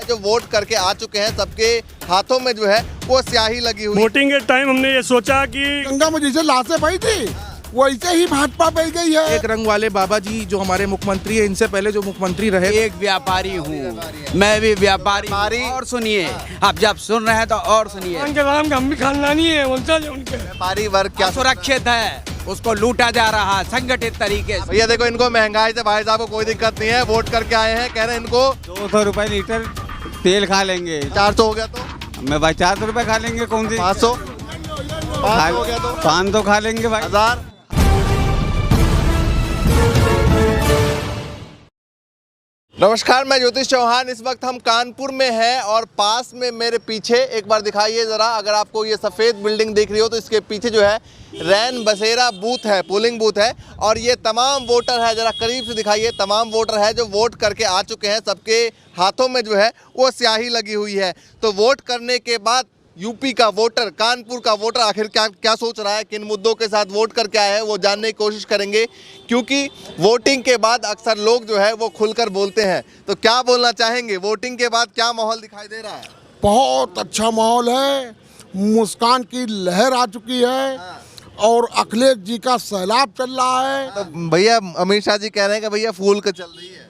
जो वोट करके आ चुके हैं सबके हाथों में जो है वो स्याही लगी हुई। वोटिंग के टाइम हमने ये सोचा कि गंगा में जैसे लाशें बही थी वैसे ही भाजपा बह गई है। एक रंग वाले बाबा जी जो हमारे मुख्यमंत्री है, इनसे पहले जो मुख्यमंत्री रहे। एक व्यापारी हूँ, मैं भी व्यापारी और सुनिए, आप जब सुन रहे हैं तो और सुनिए। उनके नाम हम भी खानदानी है, उनके व्यापारी वर्ग क्या सुरक्षित है, उसको लूटा जा रहा है संगठित तरीके से। भैया देखो इनको महंगाई से भाई साहब को कोई दिक्कत नहीं है, वोट करके आए हैं, कह रहे हैं इनको 200 रुपए लीटर तेल खा लेंगे। 400 हो गया तो मैं भाई 400 रुपए खा लेंगे। कौन सी 500 हो गया तो 500 खा लेंगे भाई। 1000। नमस्कार, मैं ज्योतिष चौहान। इस वक्त हम कानपुर में हैं और पास में मेरे पीछे एक बार दिखाइए ज़रा, अगर आपको ये सफ़ेद बिल्डिंग दिख रही हो तो इसके पीछे जो है रैन बसेरा बूथ है, पोलिंग बूथ है। और ये तमाम वोटर है, ज़रा करीब से दिखाइए, तमाम वोटर है जो वोट करके आ चुके हैं। सबके हाथों में जो है वो स्याही लगी हुई है। तो वोट करने के बाद यूपी का वोटर, कानपुर का वोटर आखिर क्या सोच रहा है, किन मुद्दों के साथ वोट करके आया है, वो जानने की कोशिश करेंगे। क्योंकि वोटिंग के बाद अक्सर लोग जो है वो खुलकर बोलते हैं। तो क्या बोलना चाहेंगे, वोटिंग के बाद क्या माहौल दिखाई दे रहा है? बहुत अच्छा माहौल है, मुस्कान की लहर आ चुकी है और अखिलेश जी का सैलाब चल रहा है। तो भैया अमित शाह जी कह रहे हैं कि भैया फूल का चल रही है।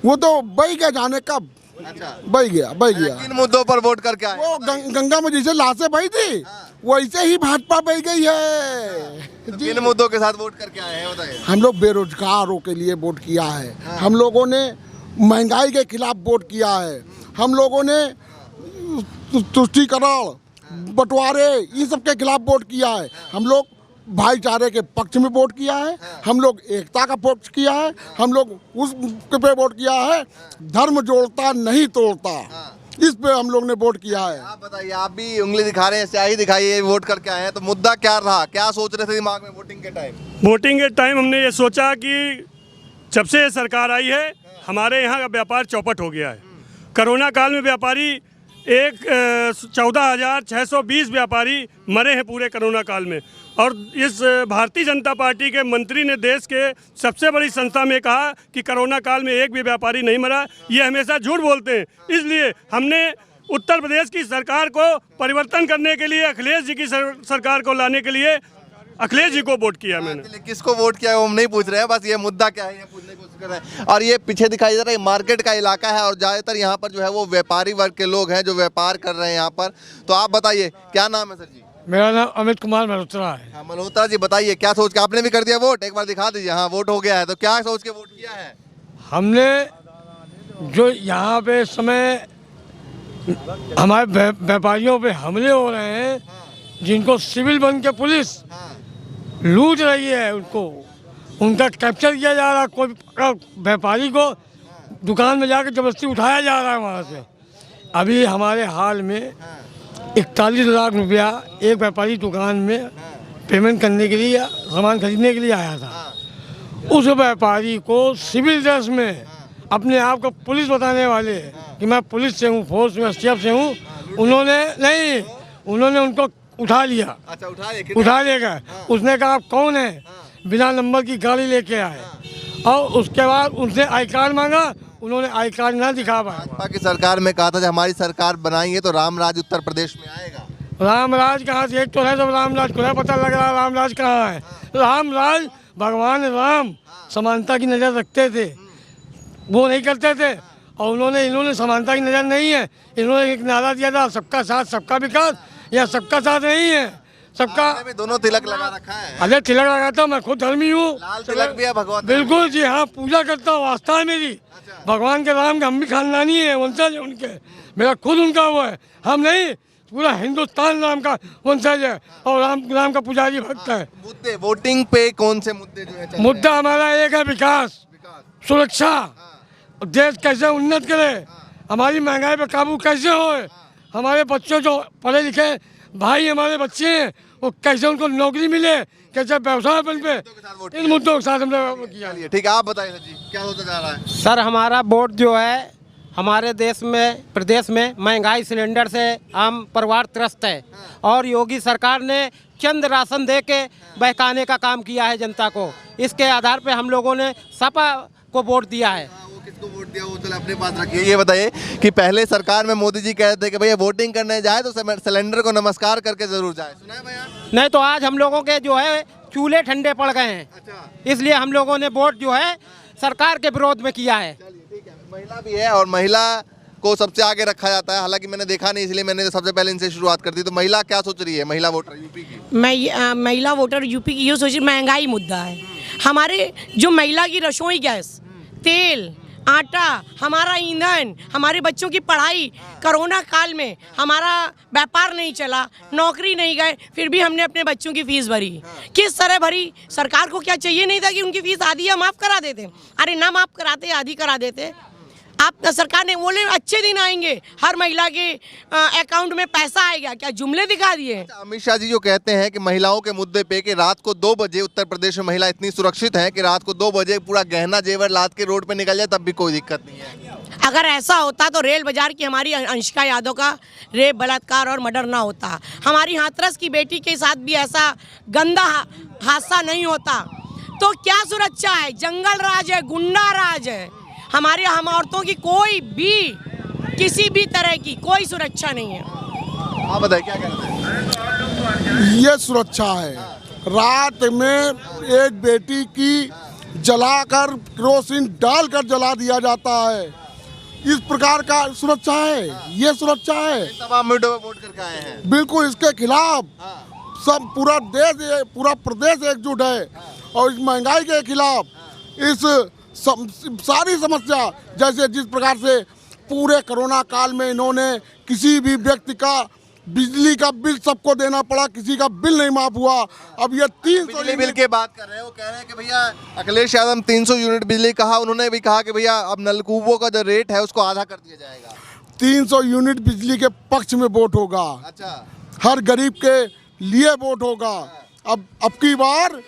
वो तो बह गया, जाने कब अच्छा, बह गया। किन मुद्दों पर वोट करके आए? वो गंगा में जैसे लाशें बही थी वैसे ही भाजपा बह गई है। तो किन मुद्दों के साथ वोट करके आए हैं बताइए? हम लोग बेरोजगारों के लिए वोट किया है, हम लोगों ने महंगाई के खिलाफ वोट किया है, हम लोगों ने तुष्टीकरण, बंटवारे, इन सब के खिलाफ वोट किया है। हम लोग भाईचारे के पक्ष में वोट किया है, हम लोग एकता का पक्ष किया है, हम लोग उस पे वोट किया है, धर्म जोड़ता नहीं तोड़ता, इस पे हम लोग ने वोट किया है। आप बताइए, आप भी उंगली दिखा रहे हैं, स्याही दिखाइए, वोट करके आए हैं, तो मुद्दा क्या रहा, क्या सोच रहे थे दिमाग में वोटिंग के टाइम? वोटिंग के टाइम हमने ये सोचा कि जब से ये सरकार आई है हमारे यहाँ का व्यापार चौपट हो गया है। कोरोना काल में व्यापारी 14,620 व्यापारी मरे हैं पूरे कोरोना काल में। और इस भारतीय जनता पार्टी के मंत्री ने देश के सबसे बड़ी संस्था में कहा कि कोरोना काल में एक भी व्यापारी नहीं मरा। ये हमेशा झूठ बोलते हैं। इसलिए हमने उत्तर प्रदेश की सरकार को परिवर्तन करने के लिए, अखिलेश जी की सरकार को लाने के लिए अखिलेश जी को वोट किया मैंने। किसको वोट किया वो हम नहीं पूछ रहे हैं, बस ये मुद्दा क्या है ये पूछने की कोशिश कर रहे हैं। और ये पीछे दिखाई दे रहा है मार्केट का इलाका है और ज़्यादातर यहाँ पर जो है वो व्यापारी वर्ग के लोग हैं जो व्यापार कर रहे हैं यहाँ पर। तो आप बताइए, क्या नाम है सर जी? मेरा नाम अमित कुमार मल्होत्रा है। हाँ मल्होत्रा जी, बताइए क्या सोच के, आपने भी कर दिया वोट? एक बार दिखा दीजिए। हाँ, वोट हो गया है, तो क्या सोच के वोट किया है? हमने जो यहाँ पे इस समय हमारे व्यापारियों पे हमले हो रहे हैं, जिनको सिविल बन के पुलिस लूट रही है, उनका कैप्चर किया जा रहा है। कोई व्यापारी को दुकान में जाकर जबरदस्ती उठाया जा रहा है वहाँ से। अभी हमारे हाल में 41 लाख रुपया एक व्यापारी दुकान में पेमेंट करने के लिए, सामान खरीदने के लिए आया था। उस व्यापारी को सिविल ड्रेस में अपने आप को पुलिस बताने वाले कि मैं पुलिस से हूँ, फोर्स में STF से हूँ, उन्होंने उनको उठा लिया। अच्छा, उठा लेगा। उसने कहा आप कौन है, बिना नंबर की गाड़ी लेके आए और उसके बाद उनसे आई कार्ड मांगा, उन्होंने आई कार्ड ना दिखा पाया। भाजपा की सरकार में कहा था जब हमारी सरकार बनाएंगे तो रामराज उत्तर प्रदेश में आएगा। रामराज कहाँ से? एक तो है, सब रामराज को पता लग रहा है रामराज कहाँ है। रामराज भगवान राम समानता की नज़र रखते थे, वो नहीं करते थे। और इन्होंने समानता की नज़र नहीं है। इन्होंने एक नारा दिया था, सबका साथ सबका विकास, या सबका साथ नहीं है, सबका। भी दोनों तिलक लगा रखा है। अरे तिलक लगाता हूँ, मैं खुद धर्मी हूँ। लाल तिलक भी है भगवान? बिल्कुल जी हाँ, पूजा करता हूँ, आस्था है मेरी। भगवान के राम के हम भी खानदानी है, वंशज है उनके, मेरा खुद उनका वो है। हम नहीं, पूरा हिंदुस्तान राम का वंशज है और राम का पुजारी भक्त है। मुद्दे वोटिंग पे कौन से मुद्दे जो है? मुद्दा हमारा एक है विकास, सुरक्षा, देश कैसे उन्नत करे, हमारी महंगाई पर काबू कैसे हो, हमारे बच्चों जो पढ़े लिखे भाई हमारे बच्चे हैं वो कैसे उनको नौकरी मिले, कैसे व्यवसाय बन पे, इन मुद्दों के साथ हमने किया। ठीक है, आप बताइए सर जी, क्या होता जा रहा है? सर हमारा वोट जो है, हमारे देश में, प्रदेश में महंगाई सिलेंडर से आम परिवार त्रस्त है और योगी सरकार ने चंद राशन दे के बहकाने का काम किया है जनता को। इसके आधार पे हम लोगों ने सपा को वोट दिया है। जिसको वोट दिया वो चलो अपने पास रखिए। ये बताइए कि पहले सरकार में मोदी जी कहते थे कि भैया वोटिंग करने जाए तो सिलेंडर को नमस्कार करके जरूर जाए, सुना है भैया? नहीं तो आज हम लोगों के जो है चूल्हे ठंडे पड़ गए हैं, इसलिए हम लोगों ने वोट जो है सरकार के विरोध में किया है। ठीक है, महिला भी है और महिला को सबसे आगे रखा जाता है, हालांकि मैंने देखा नहीं इसलिए मैंने सबसे पहले इनसे शुरुआत कर दी। तो महिला क्या सोच रही है, महिला वोटर यूपी की? महिला वोटर यूपी की ये सोचिए, महंगाई मुद्दा है। हमारे जो महिला की रसोई गैस, तेल, आटा, हमारा ईंधन, हमारे बच्चों की पढ़ाई, कोरोना काल में हमारा व्यापार नहीं चला, नौकरी नहीं गए, फिर भी हमने अपने बच्चों की फीस भरी। किस तरह भरी? सरकार को क्या चाहिए नहीं था कि उनकी फीस आधी या माफ़ करा देते? अरे ना माफ़ कराते, आधी करा देते। आप सरकार ने बोले अच्छे दिन आएंगे, हर महिला के अकाउंट में पैसा आएगा, क्या जुमले दिखा दिए? अमित शाह जी जो कहते हैं कि महिलाओं के मुद्दे पे कि रात को 2 बजे उत्तर प्रदेश में महिला इतनी सुरक्षित है कि रात को 2 बजे पूरा गहना जेवर लाद के रोड पे निकल जाए तब भी कोई दिक्कत नहीं है। अगर ऐसा होता तो रेल बाजार की हमारी अंशिका यादव का रेप, बलात्कार और मर्डर ना होता, हमारी हाथरस की बेटी के साथ भी ऐसा गंदा हादसा नहीं होता। तो क्या सुरक्षा है? जंगल राज है, गुंडा राज है। हमारे हम औरतों की कोई भी किसी भी तरह की कोई सुरक्षा नहीं है। आप बताइए क्या कहते हैं? ये सुरक्षा है। रात में एक बेटी की जलाकर केरोसिन डालकर जला दिया जाता है, इस प्रकार का सुरक्षा है, ये सुरक्षा है। तमाम मुद्दों पे वोट करके आए हैं। बिल्कुल इसके खिलाफ सब पूरा देश, पूरा प्रदेश एकजुट है और इस महंगाई के खिलाफ, इस सारी समस्या, जैसे जिस प्रकार से पूरे कोरोना काल में इन्होंने किसी भी व्यक्ति का बिजली का बिल सबको देना पड़ा, किसी का बिल नहीं माफ हुआ। अब ये 300 बिजली बिल की बात कर रहे हैं, वो कह रहे हैं कि भैया अखिलेश यादव 300 यूनिट बिजली कहा, उन्होंने भी कहा कि भैया अब नलकूपों का जो रेट है उसको आधा कर दिया जाएगा। 300 यूनिट बिजली के पक्ष में वोट होगा। अच्छा, हर गरीब के लिए वोट होगा। अब की बार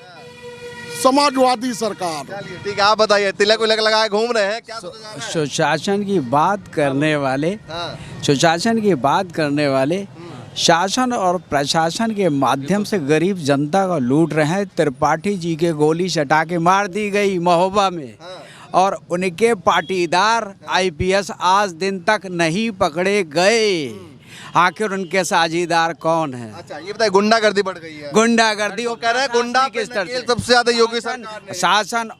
समाजवादी सरकार। चलिए ठीक है, आप बताइए, तिलक विलक लगाए घूम रहे हैं, क्या सुशासन की बात करने वाले, सुशासन की बात करने वाले शासन और प्रशासन के माध्यम से गरीब जनता को लूट रहे हैं। त्रिपाठी जी के गोली सटा के मार दी गई महोबा में, और उनके पाटीदार IPS आज दिन तक नहीं पकड़े गए। आखिर उनके साझीदार कौन है? अच्छा ये बताइए, गुंडागर्दी बढ़ गई है। गुंडागर्दी वो कह रहे हैं गुंडा किस तरह से? सबसे ज्यादा योगी सरकार ने। शासन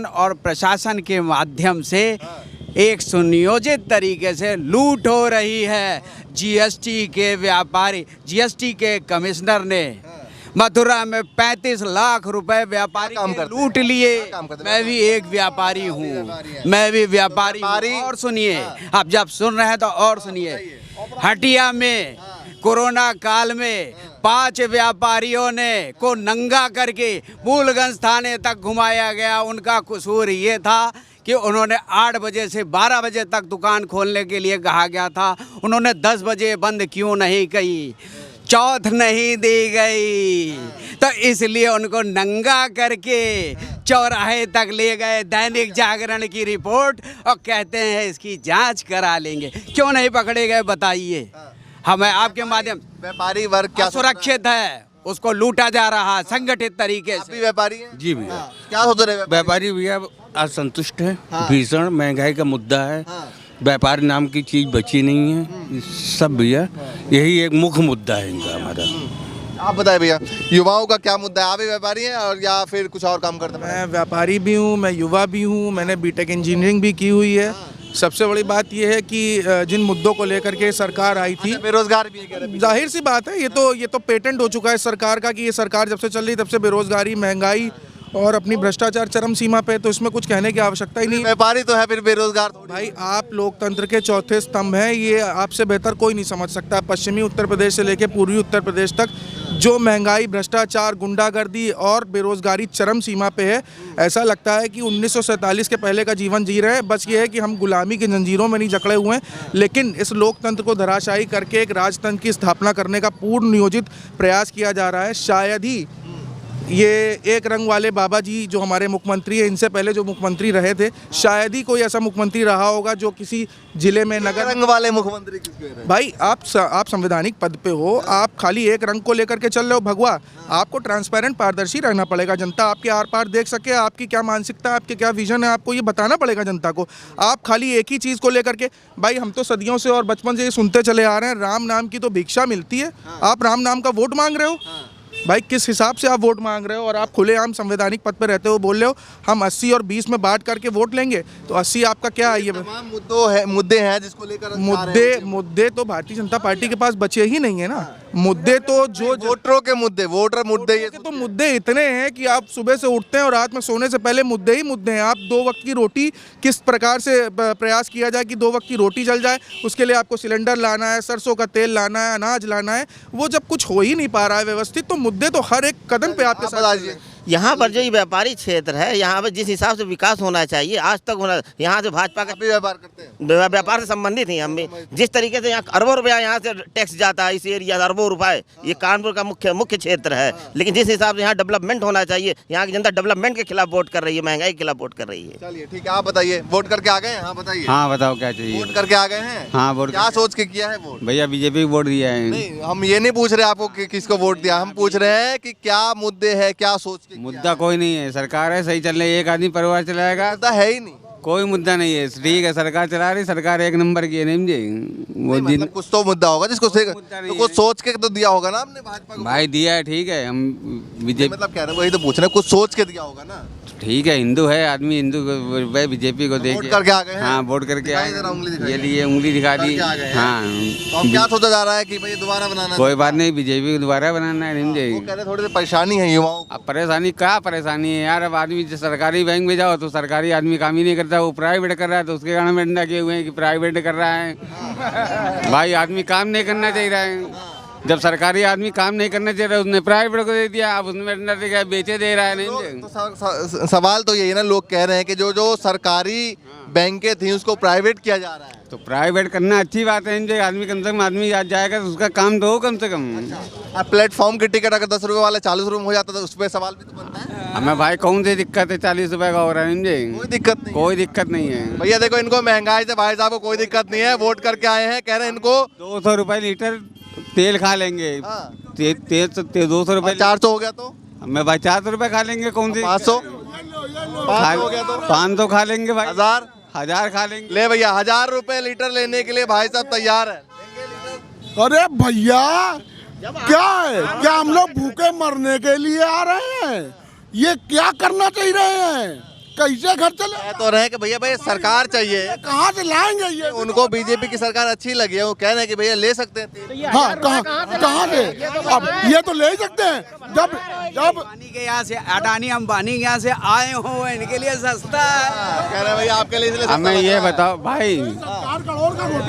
और प्रशासन के माध्यम से एक सुनियोजित तरीके से लूट हो रही है। GST के व्यापारी, GST के कमिश्नर ने मथुरा में 35 लाख रुपए व्यापारी के लूट लिए। मैं भी एक व्यापारी हूँ, मैं भी व्यापारी हूँ। और सुनिए, आप जब सुन रहे हैं तो और सुनिए। हटिया में कोरोना काल में 5 व्यापारियों ने को नंगा करके मूलगंज थाने तक घुमाया गया। उनका कसूर ये था कि उन्होंने 8 बजे से 12 बजे तक दुकान खोलने के लिए कहा गया था, उन्होंने 10 बजे बंद क्यों नहीं की? चौथ नहीं दी गई, तो इसलिए उनको नंगा करके चौराहे तक ले गए। दैनिक जागरण की रिपोर्ट, और कहते हैं इसकी जांच करा लेंगे। क्यों नहीं पकड़े गए बताइए? हमें आपके माध्यम, व्यापारी वर्ग क्या सुरक्षित है, उसको लूटा जा रहा है संगठित तरीके से। व्यापारी हैं? जी भैया। क्या सोच रहे हैं व्यापारी भैया असंतुष्ट है, भीषण महंगाई का मुद्दा है, व्यापार नाम की चीज बची नहीं है, सब भैया यही एक मुख्य मुद्दा है इनका हमारा। आप बताएं भैया, युवाओं का क्या मुद्दा है? आप भी व्यापारी हैं और या फिर कुछ और काम करते हैं? मैं व्यापारी भी हूँ, मैं युवा भी हूँ, मैंने B.Tech इंजीनियरिंग भी की हुई है। सबसे बड़ी बात यह है कि जिन मुद्दों को लेकर के सरकार आई थी, बेरोजगार भी है, जाहिर सी बात है, ये तो पेटेंट हो चुका है सरकार का कि ये सरकार जब से चल रही तब से बेरोजगारी, महंगाई और अपनी भ्रष्टाचार चरम सीमा पे, तो इसमें कुछ कहने की आवश्यकता ही नहीं। व्यापारी तो है फिर बेरोजगार भाई, आप लोकतंत्र के चौथे स्तंभ हैं, ये आपसे बेहतर कोई नहीं समझ सकता। पश्चिमी उत्तर प्रदेश से लेकर पूर्वी उत्तर प्रदेश तक जो महंगाई, भ्रष्टाचार, गुंडागर्दी और बेरोजगारी चरम सीमा पे है, ऐसा लगता है कि 1947 के पहले का जीवन जी रहे हैं। बस ये है कि हम गुलामी की जंजीरों में नहीं जकड़े हुए हैं, लेकिन इस लोकतंत्र को धराशायी करके एक राजतंत्र की स्थापना करने का पूर्ण नियोजित प्रयास किया जा रहा है। शायद ही ये एक रंग वाले बाबा जी जो हमारे मुख्यमंत्री हैं, इनसे पहले जो मुख्यमंत्री रहे थे, शायद ही कोई ऐसा मुख्यमंत्री रहा होगा जो किसी जिले में नगर रंग वाले मुख्यमंत्री किसके रहे? भाई आप संवैधानिक पद पे हो, आप खाली एक रंग को लेकर के चल रहे हो भगवा। आपको ट्रांसपेरेंट पारदर्शी रहना पड़ेगा, जनता आपके आर पार देख सके, आपकी क्या मानसिकता, आपके क्या विजन है, आपको ये बताना पड़ेगा जनता को। आप खाली एक ही चीज़ को लेकर के, भाई हम तो सदियों से और बचपन से ये सुनते चले आ रहे हैं, राम नाम की तो भिक्षा मिलती है, आप राम नाम का वोट मांग रहे हो। भाई किस हिसाब से आप वोट मांग रहे हो? और आप खुलेआम संवैधानिक पद पर रहते हो, बोल रहे हो हम 80 और 20 में बांट करके वोट लेंगे, तो 80 आपका क्या है? ये तमाम मुद्दे हैं जिसको लेकर मुद्दे तो भारतीय जनता पार्टी के पास बचे ही नहीं है ना। मुद्दे तो जो वोटरों के मुद्दे, वोटर मुद्दे, ये तो मुद्दे इतने हैं कि आप सुबह से उठते हैं और रात में सोने से पहले मुद्दे ही मुद्दे हैं। आप 2 वक्त की रोटी किस प्रकार से प्रयास किया जाए कि 2 वक्त की रोटी जल जाए, उसके लिए आपको सिलेंडर लाना है, सरसों का तेल लाना है, अनाज लाना है, वो जब कुछ हो ही नहीं पा रहा है व्यवस्थित, तो मुद्दे तो हर एक कदम पे आपके साथ। यहाँ पर जो ये व्यापारिक क्षेत्र है, यहाँ पर जिस हिसाब से विकास होना चाहिए आज तक होना, यहाँ से भाजपा का व्यापार करते हैं, व्यापार से संबंधित ही हम भी। जिस तरीके से यहाँ अरबों रुपया यहाँ से टैक्स जाता है, इस एरिया अरबों रुपए, ये कानपुर का मुख्य क्षेत्र है, लेकिन जिस हिसाब से यहाँ डेवलपमेंट होना चाहिए, यहाँ की जनता डेवलपमेंट के खिलाफ वोट कर रही है, महंगाई के खिलाफ वोट कर रही है। चलिए ठीक है, आप बताइए, वोट करके आ गए हैं? हाँ बताइए। हाँ बताओ क्या चाहिए? वोट करके आ गए हैं? हाँ वोट। क्या सोच के किया है वोट? भैया बीजेपी को वोट दिया है। नहीं, हम ये नहीं पूछ रहे आपको कि किसको वोट दिया, हम पूछ रहे हैं कि क्या मुद्दे हैं, क्या सोच के? मुद्दा कोई नहीं है, सरकार है सही चल रही है, एक आदमी परिवार चलाएगा, मुद्दा है ही नहीं, कोई मुद्दा नहीं है। ठीक है सरकार चला रही, सरकार एक नंबर की है, नहीं मुझे वो दिन मतलब कुछ तो मुद्दा होगा जिसको तो कुछ सोच के तो दिया होगा ना आपने भाजपा को? भाई दिया है, ठीक है, हम बीजेपी मतलब कह रहे हैं, वही तो पूछ रहे हैं, कुछ सोच के दिया होगा ना। ठीक है, हिंदू है आदमी, हिंदू को बीजेपी को देख वोट करके आ गए हैं? हाँ वोट करके दिखाइए जरा, उंगली दिखाइए। ये लिए उंगली दिखा दी। करके आ गए हैं। हाँ तो अब क्या सोचा जा रहा है कि भाई दोबारा बनाना है? कोई बात नहीं, बीजेपी को दोबारा बनाना है, नहीं वो मुझे। कह रहे थोड़ी सी परेशानी है युवाओं को। अब परेशानी क्या परेशानी है यार? अब आदमी सरकारी बैंक में जाओ तो सरकारी आदमी काम ही नहीं करता, वो प्राइवेट कर रहा है, तो उसके कारण में डंडा किए हुए हैं कि प्राइवेट कर रहा है। भाई आदमी काम नहीं करना चाहिए रहा है, जब सरकारी आदमी काम नहीं करना चाहिए उसने प्राइवेट को दे दिया, अब उसमें डंडा देगा, बेचे दे रहा है। नहीं तो सवाल तो यही ना, लोग कह रहे हैं कि जो सरकारी बैंकें थी उसको प्राइवेट किया जा रहा है। तो प्राइवेट करना अच्छी बात है, जो आदमी कम से कम आदमी आज जाएगा तो उसका काम तो हो कम से कम। प्लेटफॉर्म की टिकट अगर 10 रुपए वाला 40 रुपए में हो जाता तो उस पर सवाल भी तो बनता है। हमें भाई कौन सी दिक्कत है, 40 रुपए का हो रहा है, मुझे कोई दिक्कत नहीं, कोई दिक्कत नहीं है भैया। देखो इनको महंगाई से भाई साहब को कोई दिक्कत नहीं है, वोट करके आए हैं, कह रहे हैं इनको 200 रुपए लीटर तेल खा लेंगे। तेल 200 रुपए, 400 हो गया तो मैं भाई 400 रुपए खा लेंगे, कौन सी 500 हो गया तो 500 खा लेंगे भाई, 1000 खा लेंगे। ले भैया, 1000 रुपए लीटर लेने के लिए भाई साहब तैयार है। अरे भैया क्या है, क्या हम लोग भूखे मरने के लिए आ रहे हैं? ये क्या करना चाहिए रहे हैं? कैसे घर चले? कह तो रहे हैं कि भैया भाई सरकार चाहिए, कहाँ से लाएंगे ये? उनको बीजेपी की सरकार अच्छी लगी है, वो कह रहे हैं कि भैया ले सकते हैं। हाँ कहाँ से? अब ये तो ले ही सकते हैं जब अडानी के यहाँ से, अडानी अंबानी के यहाँ से आए हो, इनके लिए सस्ता है। कह रहे हैं भैया आपके लिए इसलिए हमें ये बताओ भाई,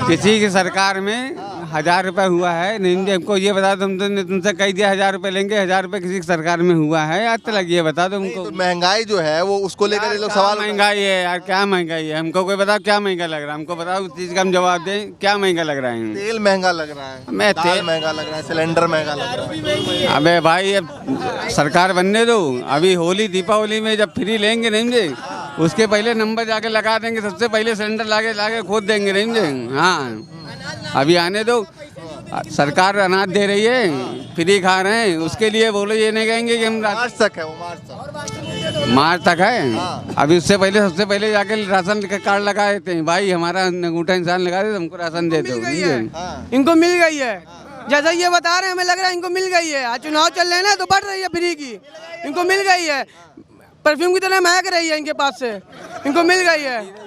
किसी की सरकार में 1000 रुपए हुआ है, नहीं हमको ये बता दो, तुमसे कह दिया 1000 रुपए लेंगे, 1000 रुपए किसी की सरकार में हुआ है आज तक? ये बता दो हमको। तो महंगाई जो है वो उसको लेकर ये लोग सवाल महंगाई है यार, क्या महंगाई है? हमको कोई बताओ क्या महंगा लग रहा है, हमको बताओ उस चीज का हम जवाब दें, क्या महंगा लग रहा है? तेल महंगा लग रहा है, मैं दाल महंगा लग रहा है, सिलेंडर महंगा लग रहा है। अबे भाई अब सरकार बनने दो, अभी होली दीपावली में जब फ्री लेंगे नहीं मुझे, उसके पहले नंबर जाके लगा देंगे, सबसे पहले सिलेंडर लाके खोद देंगे नहीं मुझे। हाँ अभी आने दो, सरकार अनाज दे रही है, फ्री खा रहे हैं, उसके लिए बोलो ये नहीं कहेंगे कि हम मार्च तक है, वो मार्च तक है। अभी उससे पहले सबसे पहले जाके राशन का कार्ड लगा देते हैं, भाई हमारा अंगूठा इंसान लगा दे, हमको राशन दे दो। इनको मिल गई है, जैसा ये बता रहे हैं, हमें लग रहा है इनको मिल गई है। आज चुनाव चल रहे हैं ना, तो बढ़ रही है फ्री की, इनको मिल गई है, परफ्यूम की तरह महक रही है इनके पास से, इनको मिल गई है।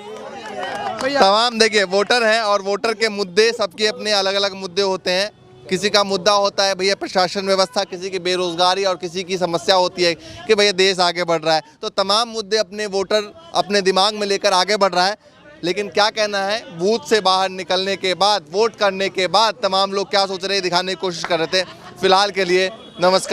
तमाम देखिए वोटर हैं और वोटर के मुद्दे सबके अपने अलग अलग मुद्दे होते हैं। किसी का मुद्दा होता है भैया प्रशासन व्यवस्था, किसी की बेरोजगारी और किसी की समस्या होती है कि भैया देश आगे बढ़ रहा है। तो तमाम मुद्दे अपने वोटर अपने दिमाग में लेकर आगे बढ़ रहा है। लेकिन क्या कहना है, बूथ से बाहर निकलने के बाद, वोट करने के बाद तमाम लोग क्या सोच रहे हैं दिखाने की कोशिश कर रहे थे। फिलहाल के लिए नमस्कार।